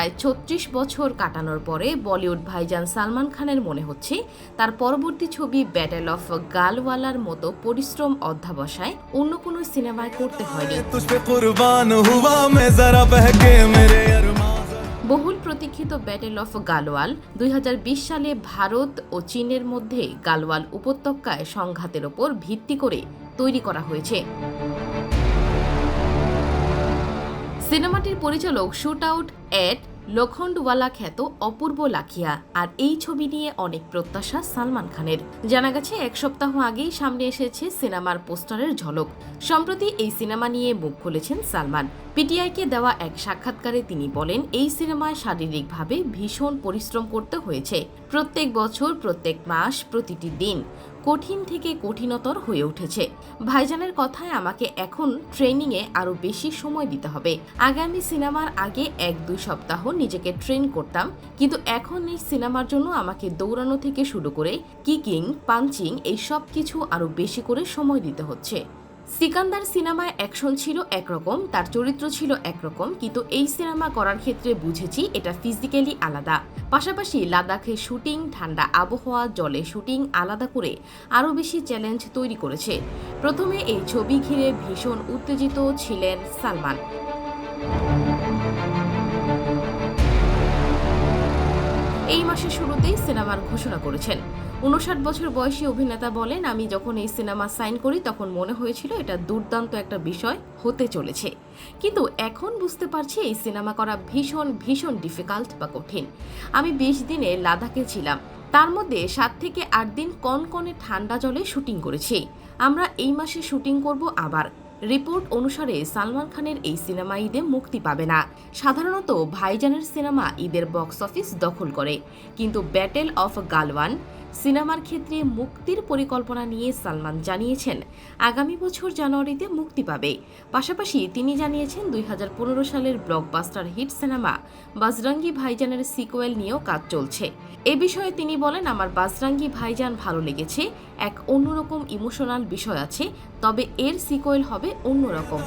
প্রায় ৩৬ বছর কাটানোর পরে বলিউড ভাইজান সালমান খানের মনে হচ্ছে তার পরবর্তী ছবি ব্যাটেল অফ গালওয়ালার মতো পরিশ্রম অধ্যাবসায় অন্য কোনো সিনেমায় করতে হয়নি। বহুল প্রতীক্ষিত ব্যাটেল অফ গালওয়াল ২০২০ সালে ভারত ও চীনের মধ্যে গালওয়াল উপত্যকায় সংঘাতের ওপর ভিত্তি করে তৈরি করা হয়েছে। সিনেমাটির পরিচালক শুট আউট এট লোখন্ডওয়ালা খ্যাত অপূর্ব লাখিয়া। আর এই ছবি নিয়ে অনেক প্রত্যাশা সালমান খানের। জানা গেছে এক সপ্তাহ আগেই সামনে এসেছে সিনেমার পোস্টারের ঝলক। সম্প্রতি এই সিনেমা নিয়ে মুখ খুলেছেন সালমান। পিটিআইকে দেওয়া এক সাক্ষাৎকারে তিনি বলেন, এই সিনেমায় শারীরিকভাবে ভীষণ পরিশ্রম করতে হয়েছে। প্রত্যেক বছর, প্রত্যেক মাস, প্রতিটি দিন কঠিন থেকে কঠিনতর হয়ে উঠেছে। ভাইজানের কথায় আমাকে এখন ট্রেনিংয়ে আরও বেশি সময় দিতে হবে। আগামী সিনেমার আগে ১-২ সপ্তাহ নিজেকে ট্রেন করতাম, কিন্তু এখন এই সিনেমার জন্য আমাকে দৌড়ানো থেকে শুরু করে কিকিং, পাঞ্চিং এই সব কিছু আরও বেশি করে সময় দিতে হচ্ছে। সিকান্দার সিনেমায় অ্যাকশন ছিল একরকম, তার চরিত্র ছিল একরকম, কিন্তু এই সিনেমা করার ক্ষেত্রে বুঝেছি এটা ফিজিক্যালি আলাদা। পাশাপাশি লাদাখে শুটিং, ঠান্ডা আবহাওয়া, জলে শুটিং আলাদা করে আরও বেশি চ্যালেঞ্জ তৈরি করেছে। প্রথমে এই ছবি ঘিরে ভীষণ উত্তেজিত ছিলেন সালমান। এই মাসের শুরুতেই সিনেমার ঘোষণা করেছেন। ৫৯ বছর বয়সী অভিনেতা বলেন, আমি যখন এই সিনেমা সাইন করি তখন মনে হয়েছিল এটা দুর্দান্ত একটা বিষয় হতে চলেছে, কিন্তু এখন বুঝতে পারছি এই সিনেমা করা ভীষণ ভীষণ ডিফিকাল্ট বা কঠিন। আমি ২০ দিনে লাদাখে ছিলাম, তার মধ্যে ৭ থেকে ৮ দিন কনকনে ঠান্ডা জলে শুটিং করেছি। আমরা এই মাসে শুটিং করব আবার। রিপোর্ট অনুসারে সালমান খানের এই সিনেমা ঈদে মুক্তি পাবে না। সাধারণত ভাইজানের সিনেমা ঈদের বক্স অফিস দখল করে, কিন্তু ব্যাটেল অফ গালওয়ান সিনেমার ক্ষেত্রে মুক্তির পরিকল্পনা নিয়ে সালমান জানিয়েছেন আগামী বছর জানুয়ারিতে মুক্তি পাবে। পাশাপাশি তিনি জানিয়েছেন ২০১৫ সালের ব্লকবাস্টার হিট সিনেমা বাজরাঙ্গি ভাইজানের সিকুয়েল নিয়েও কাজ চলছে। এ বিষয়ে তিনি বলেন, আমার বাজরাঙ্গি ভাইজান ভালো লেগেছে, এক অন্যরকম ইমোশনাল বিষয় আছে, তবে এর সিকুয়েল হবে অন্যরকম।